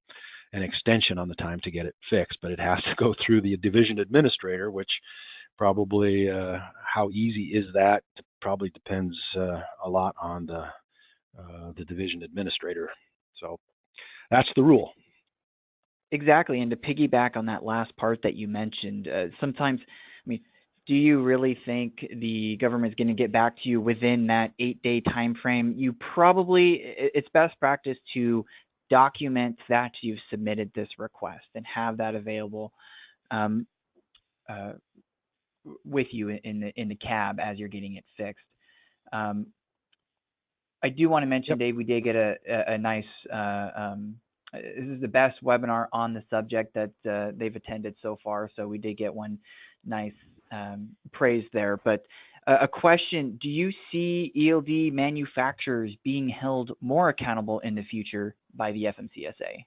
an extension on the time to get it fixed. But it has to go through the division administrator, which probably how easy is that probably depends a lot on the division administrator. So that's the rule. Exactly, and to piggyback on that last part that you mentioned, sometimes, do you really think the government is going to get back to you within that 8-day time frame? It's best practice to document that you've submitted this request and have that available with you in the cab as you're getting it fixed. I do want to mention, Dave, we did get a nice, this is the best webinar on the subject that they've attended so far, so we did get one nice praise there. But a question, do you see ELD manufacturers being held more accountable in the future by the FMCSA?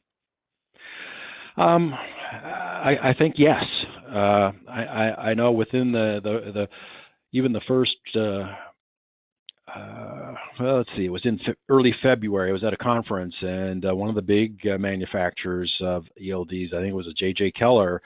I think yes. I know within the even the first well, let's see, it was in early February. I was at a conference, and one of the big manufacturers of ELDs, I think it was a J.J. Keller,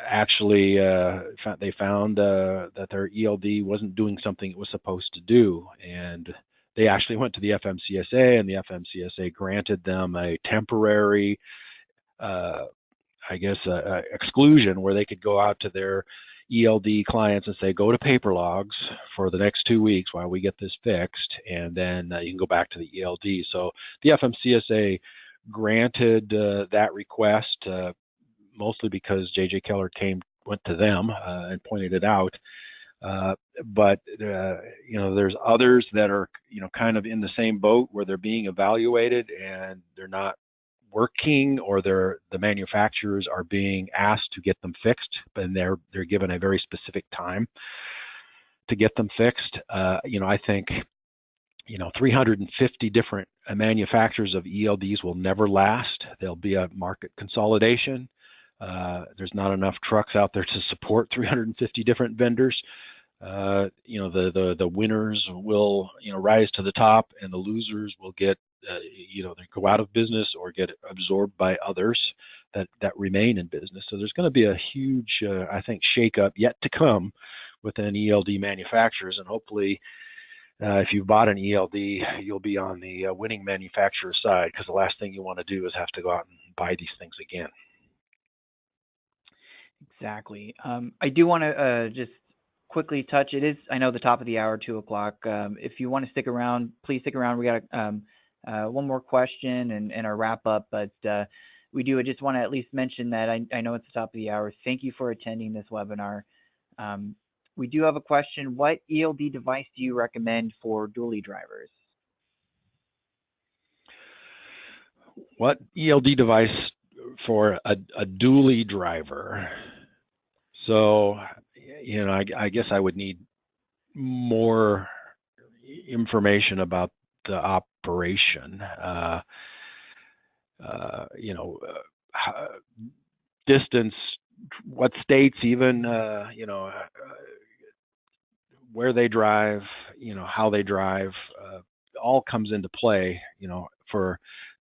actually they found that their ELD wasn't doing something it was supposed to do, and they actually went to the FMCSA, and the FMCSA granted them a temporary exclusion where they could go out to their ELD clients and say, go to paper logs for the next 2 weeks while we get this fixed, and then you can go back to the ELD. So the FMCSA granted that request, mostly because J.J. Keller went to them and pointed it out. But there's others that are kind of in the same boat where they're being evaluated and they're not working, or the manufacturers are being asked to get them fixed, and they're given a very specific time to get them fixed. I think 350 different manufacturers of ELDs will never last. There'll be a market consolidation. There's not enough trucks out there to support 350 different vendors. The winners will rise to the top, and the losers will get they go out of business or get absorbed by others that remain in business. So there's going to be a huge I think shakeup yet to come within ELD manufacturers, and hopefully if you've bought an ELD, you'll be on the winning manufacturer side, because the last thing you want to do is have to go out and buy these things again. Exactly. I do want to just quickly touch. It is, I know, the top of the hour, 2 o'clock. If you want to stick around, please stick around. We got one more question and our wrap up, but we do just want to at least mention that I know it's the top of the hour. Thank you for attending this webinar. We do have a question. What ELD device do you recommend for dually drivers? What ELD device for a dually driver? So, I guess I would need more information about the operation. Distance, what states, even where they drive, how they drive, all comes into play, for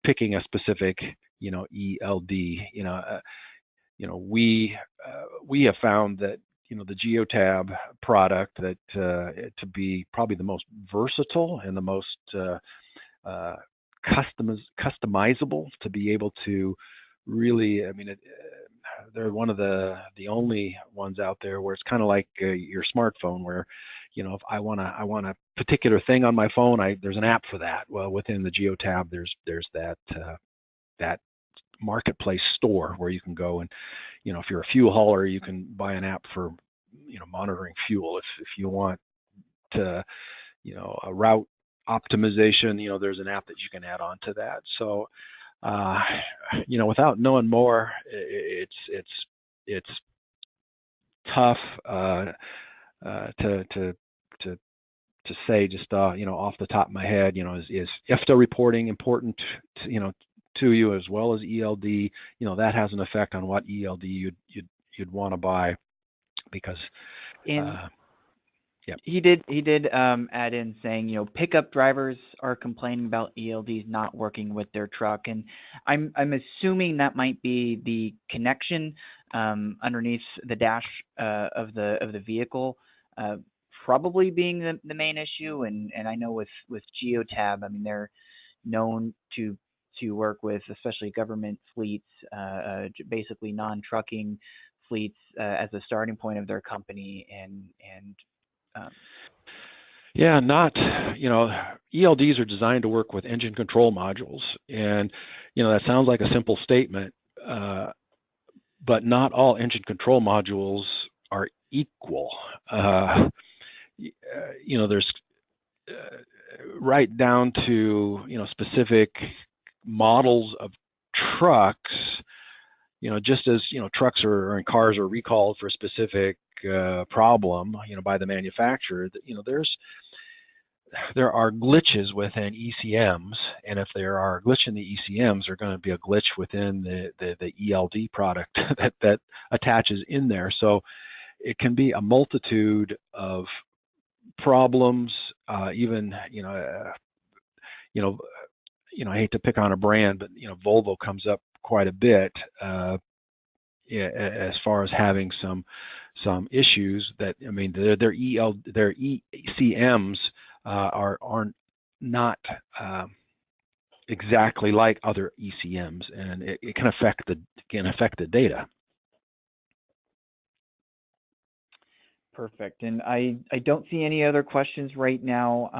picking a specific, ELD. We have found that the Geotab product that to be probably the most versatile and the most customizable, to be able to really, they're one of the only ones out there where it's kind of like your smartphone, where if I want a particular thing on my phone, there's an app for that. Well, within the Geotab, there's that marketplace store where you can go and if you're a fuel hauler, you can buy an app for monitoring fuel. If you want to a route optimization, there's an app that you can add on to that. So without knowing more, it's tough to say just off the top of my head. Is EFTA reporting important to you as well as ELD? That has an effect on what ELD you'd want to buy, because he did add in saying pickup drivers are complaining about ELDs not working with their truck, and I'm assuming that might be the connection underneath the dash of the vehicle, probably being the main issue. And I know with Geotab, they're known to work with especially government fleets, basically non-trucking fleets, as a starting point of their company, and ELDs are designed to work with engine control modules, and that sounds like a simple statement, but not all engine control modules are equal. There's right down to specific models of trucks. Just as trucks and cars are recalled for a specific problem, by the manufacturer, there are glitches within ECMs, and if there are a glitch in the ECMs, there's going to be a glitch within the ELD product that attaches in there. So it can be a multitude of problems. Even I hate to pick on a brand, but Volvo comes up quite a bit as far as having some issues that their ECMs are not exactly like other ECMs, and it can affect the data. Perfect. And I don't see any other questions right now.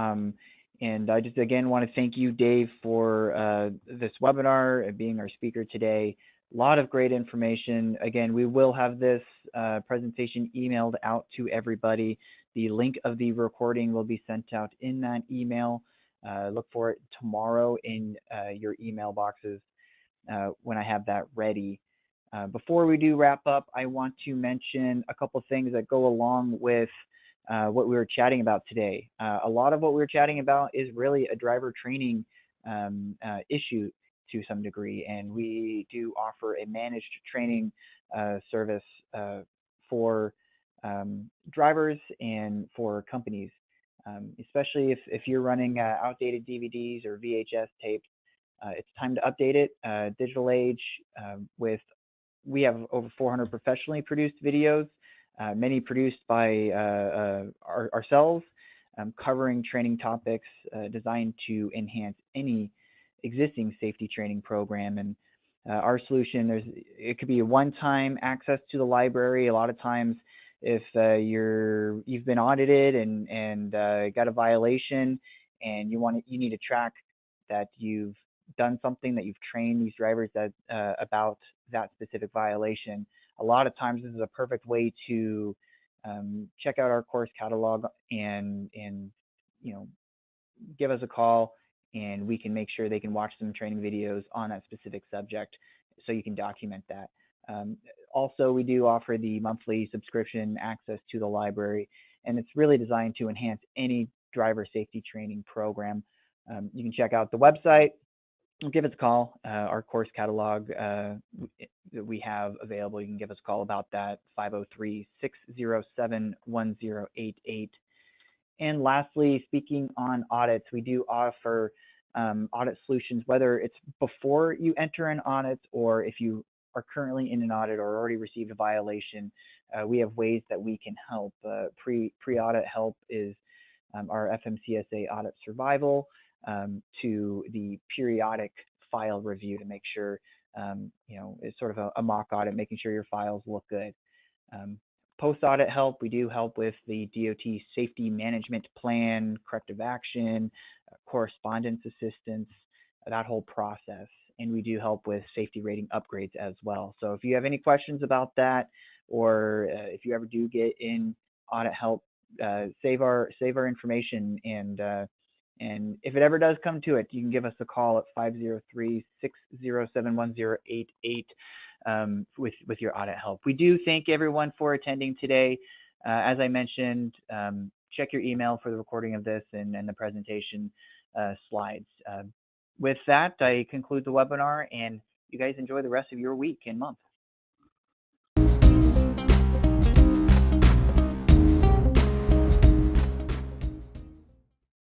And I just again want to thank you, Dave, for this webinar and being our speaker today. A lot of great information. Again, we will have this presentation emailed out to everybody. The link of the recording will be sent out in that email. Look for it tomorrow in your email boxes when I have that ready. Before we do wrap up, I want to mention a couple things that go along with what we were chatting about today. A lot of what we were chatting about is really a driver training issue to some degree, and we do offer a managed training service for drivers and for companies, especially if you're running outdated DVDs or VHS tapes. It's time to update it. Digital age, we have over 400 professionally produced videos, many produced by ourselves, covering training topics designed to enhance any existing safety training program. And our solution, it could be a one-time access to the library. A lot of times, if you've been audited and got a violation, and you need to track that you've done something, that you've trained these drivers about that specific violation. A lot of times, this is a perfect way to check out our course catalog and give us a call, and we can make sure they can watch some training videos on that specific subject, so you can document that. Also, we do offer the monthly subscription access to the library, and it's really designed to enhance any driver safety training program. You can check out the website, give us a call. Our course catalog that we have available, you can give us a call about that, 503-607-1088. And lastly, speaking on audits, we do offer audit solutions, whether it's before you enter an audit or if you are currently in an audit or already received a violation. We have ways that we can help. Pre-audit help is our FMCSA audit survival, to the periodic file review to make sure, it's sort of a mock audit, making sure your files look good. Post-audit help, we do help with the DOT safety management plan, corrective action, correspondence assistance, that whole process. And we do help with safety rating upgrades as well. So if you have any questions about that, or if you ever do get in audit help, save our information, and if it ever does come to it, you can give us a call at 503-607-1088 with your audit help. We do thank everyone for attending today. As I mentioned, check your email for the recording of this and the presentation slides. With that, I conclude the webinar, and you guys enjoy the rest of your week and month.